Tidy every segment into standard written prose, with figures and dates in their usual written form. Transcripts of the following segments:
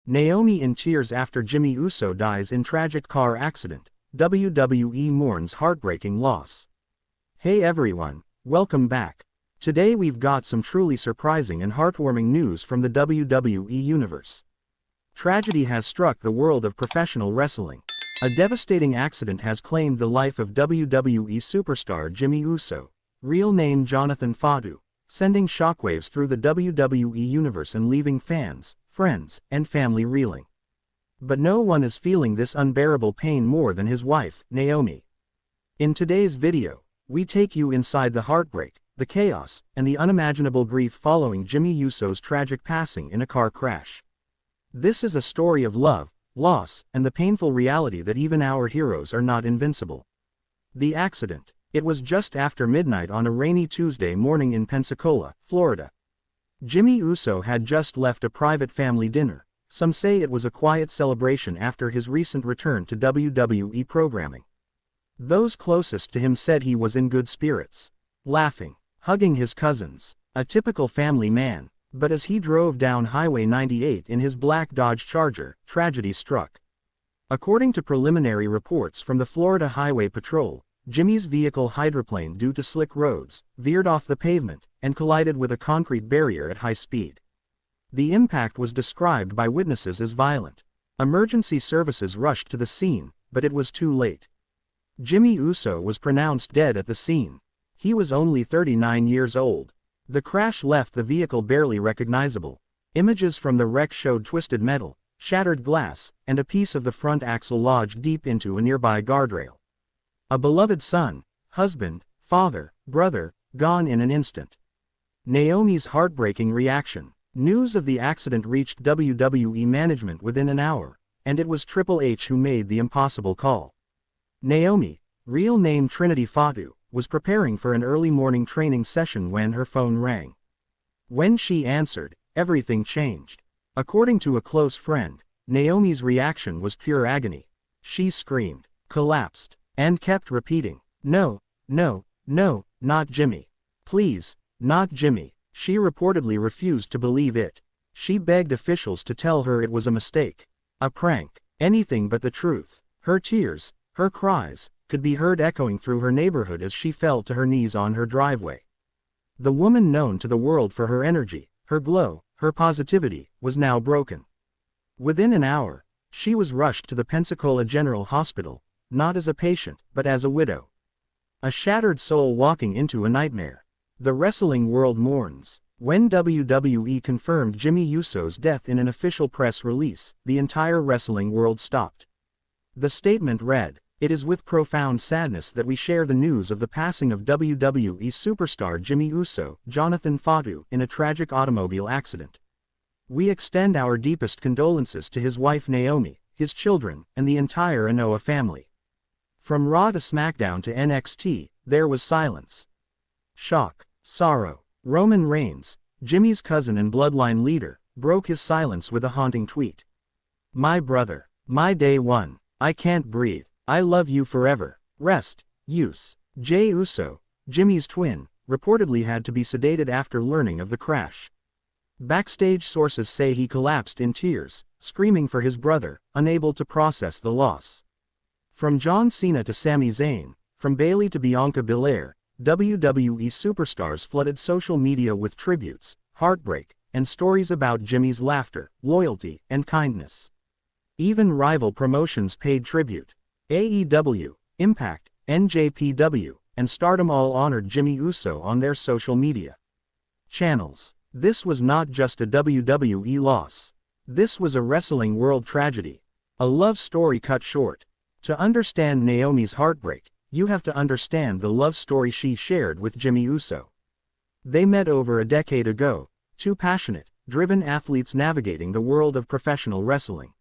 Naomi in tears after Jimmy Uso dies in tragic car accident. WWE mourns heartbreaking loss. Hey everyone, welcome back. Today we've got some truly surprising and heartwarming news from the WWE Universe. Tragedy has struck the world of professional wrestling. A devastating accident has claimed the life of WWE Superstar Jimmy Uso, real name Jonathan Fatu, sending shockwaves through the WWE Universe and leaving fans, friends, and family reeling. But no one is feeling this unbearable pain more than his wife, Naomi. In today's video, we take you inside the heartbreak, the chaos, and the unimaginable grief following Jimmy Uso's tragic passing in a car crash. This is a story of love, loss, and the painful reality that even our heroes are not invincible. The accident. It was just after midnight on a rainy Tuesday morning in Pensacola, Florida. Jimmy Uso had just left a private family dinner. Some say it was a quiet celebration after his recent return to WWE programming. Those closest to him said he was in good spirits, laughing, hugging his cousins, a typical family man. But as he drove down Highway 98 in his black Dodge Charger, tragedy struck. According to preliminary reports from the Florida Highway Patrol, Jimmy's vehicle hydroplaned due to slick roads, veered off the pavement, and collided with a concrete barrier at high speed. The impact was described by witnesses as violent. Emergency services rushed to the scene, but it was too late. Jimmy Uso was pronounced dead at the scene. He was only 39 years old. The crash left the vehicle barely recognizable. Images from the wreck showed twisted metal, shattered glass, and a piece of the front axle lodged deep into a nearby guardrail. A beloved son, husband, father, brother, gone in an instant. Naomi's heartbreaking reaction. News of the accident reached WWE management within an hour, and it was Triple H who made the impossible call. Naomi, real name Trinity Fatu, was preparing for an early morning training session when her phone rang. When she answered, everything changed. According to a close friend, Naomi's reaction was pure agony. She screamed, collapsed, and kept repeating, "No, no, no, not Jimmy. Please, not Jimmy." She reportedly refused to believe it. She begged officials to tell her it was a mistake, a prank, anything but the truth. Her tears, her cries, could be heard echoing through her neighborhood as she fell to her knees on her driveway. The woman known to the world for her energy, her glow, her positivity, was now broken. Within an hour, she was rushed to the Pensacola General Hospital, not as a patient, but as a widow. A shattered soul walking into a nightmare. The wrestling world mourns. When WWE confirmed Jimmy Uso's death in an official press release, the entire wrestling world stopped. The statement read, "It is with profound sadness that we share the news of the passing of WWE Superstar Jimmy Uso, Jonathan Fatu, in a tragic automobile accident. We extend our deepest condolences to his wife Naomi, his children, and the entire Anoa family." From Raw to SmackDown to NXT, there was silence. Shock, sorrow. Roman Reigns, Jimmy's cousin and bloodline leader, broke his silence with a haunting tweet. "My brother, my day one, I can't breathe. I love you forever. Rest, Use." Jey Uso, Jimmy's twin, reportedly had to be sedated after learning of the crash. Backstage sources say he collapsed in tears, screaming for his brother, unable to process the loss. From John Cena to Sami Zayn, from Bayley to Bianca Belair, WWE superstars flooded social media with tributes, heartbreak, and stories about Jimmy's laughter, loyalty, and kindness. Even rival promotions paid tribute. AEW, Impact, NJPW, and Stardom all honored Jimmy Uso on their social media channels. This was not just a WWE loss. This was a wrestling world tragedy. A love story cut short. To understand Naomi's heartbreak, you have to understand the love story she shared with Jimmy Uso. They met over a decade ago, two passionate, driven athletes navigating the world of professional wrestling.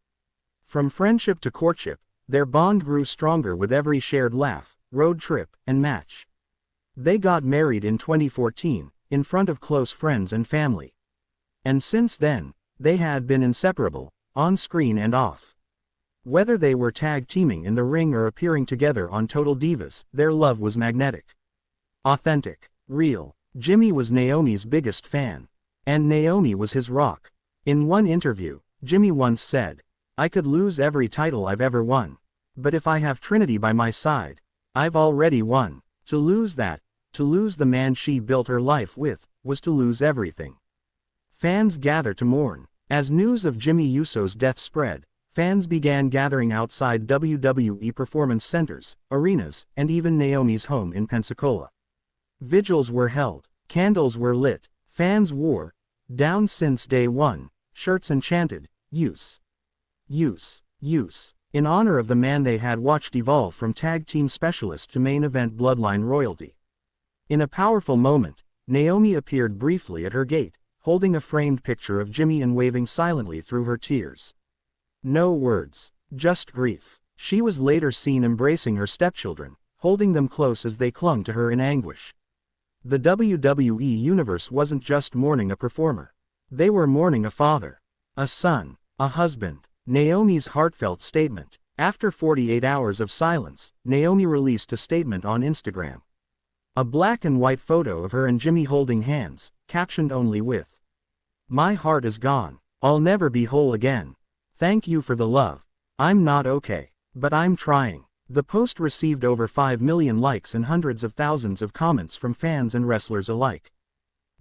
From friendship to courtship, their bond grew stronger with every shared laugh, road trip, and match. They got married in 2014, in front of close friends and family. And since then, they had been inseparable, on screen and off. Whether they were tag teaming in the ring or appearing together on Total Divas, their love was magnetic. Authentic. Real. Jimmy was Naomi's biggest fan. And Naomi was his rock. In one interview, Jimmy once said, "I could lose every title I've ever won. But if I have Trinity by my side, I've already won." To lose that, to lose the man she built her life with, was to lose everything. Fans gather to mourn. As news of Jimmy Uso's death spread, fans began gathering outside WWE performance centers, arenas, and even Naomi's home in Pensacola. Vigils were held, candles were lit, fans wore, "Down since day one," shirts and chanted, "Use. Use. Use," in honor of the man they had watched evolve from tag team specialist to main event bloodline royalty. In a powerful moment, Naomi appeared briefly at her gate, holding a framed picture of Jimmy and waving silently through her tears. No words, just grief. She was later seen embracing her stepchildren, holding them close as they clung to her in anguish. The WWE Universe wasn't just mourning a performer. They were mourning a father, a son, a husband. Naomi's heartfelt statement. After 48 hours of silence, Naomi released a statement on Instagram. A black and white photo of her and Jimmy holding hands, captioned only with, "My heart is gone. I'll never be whole again. Thank you for the love. I'm not okay, but I'm trying." The post received over 5 million likes and hundreds of thousands of comments from fans and wrestlers alike.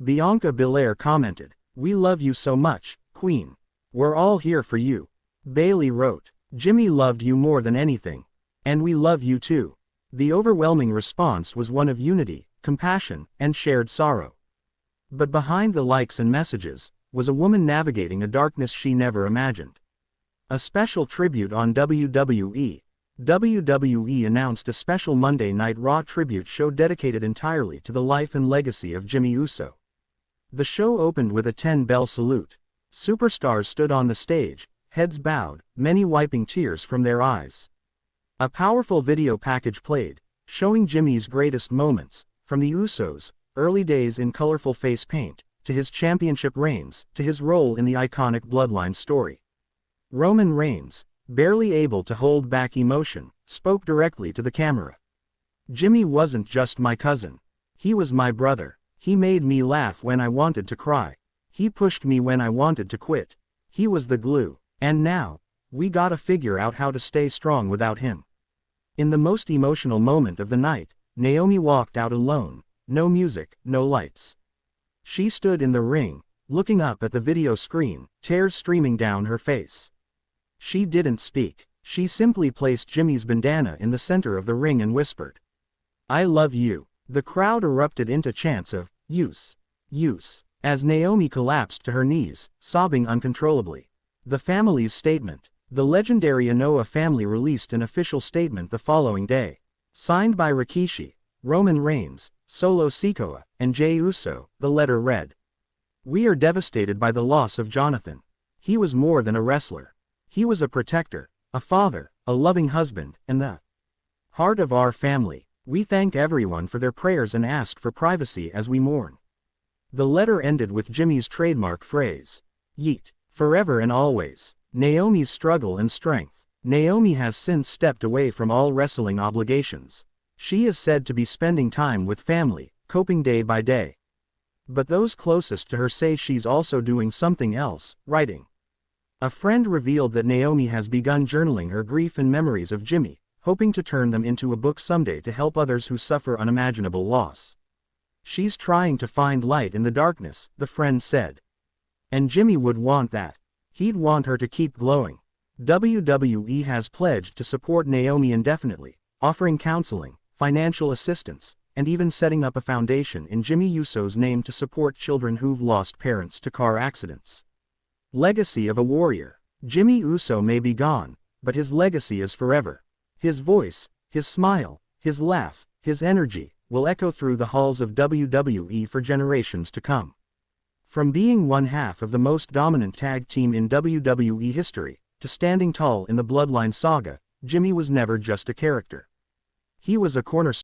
Bianca Belair commented, "We love you so much, Queen. We're all here for you." Bailey wrote, "Jimmy loved you more than anything. And we love you too." The overwhelming response was one of unity, compassion, and shared sorrow. But behind the likes and messages, was a woman navigating a darkness she never imagined. A special tribute on WWE. WWE announced a special Monday Night Raw tribute show dedicated entirely to the life and legacy of Jimmy Uso. The show opened with a 10-bell salute. Superstars stood on the stage, heads bowed, many wiping tears from their eyes. A powerful video package played, showing Jimmy's greatest moments, from the Usos' early days in colorful face paint, to his championship reigns, to his role in the iconic Bloodline story. Roman Reigns, barely able to hold back emotion, spoke directly to the camera. "Jimmy wasn't just my cousin. He was my brother. He made me laugh when I wanted to cry. He pushed me when I wanted to quit. He was the glue. And now, we gotta figure out how to stay strong without him." In the most emotional moment of the night, Naomi walked out alone, no music, no lights. She stood in the ring, looking up at the video screen, tears streaming down her face. She didn't speak. She simply placed Jimmy's bandana in the center of the ring and whispered, "I love you." The crowd erupted into chants of, "Use. Use," as Naomi collapsed to her knees, sobbing uncontrollably. The family's statement. The legendary Anoa'i family released an official statement the following day. Signed by Rikishi, Roman Reigns, Solo Sikoa, and Jey Uso, the letter read, "We are devastated by the loss of Jonathan. He was more than a wrestler. He was a protector, a father, a loving husband, and the heart of our family. We thank everyone for their prayers and ask for privacy as we mourn." The letter ended with Jimmy's trademark phrase, "Yeet, forever and always." Naomi's struggle and strength. Naomi has since stepped away from all wrestling obligations. She is said to be spending time with family, coping day by day. But those closest to her say she's also doing something else, writing. A friend revealed that Naomi has begun journaling her grief and memories of Jimmy, hoping to turn them into a book someday to help others who suffer unimaginable loss. "She's trying to find light in the darkness," the friend said. "And Jimmy would want that. He'd want her to keep glowing." WWE has pledged to support Naomi indefinitely, offering counseling, financial assistance, and even setting up a foundation in Jimmy Uso's name to support children who've lost parents to car accidents. Legacy of a warrior. Jimmy Uso may be gone, but his legacy is forever. His voice, his smile, his laugh, his energy, will echo through the halls of WWE for generations to come. From being one half of the most dominant tag team in WWE history, to standing tall in the Bloodline saga, Jimmy was never just a character. He was a cornerstone.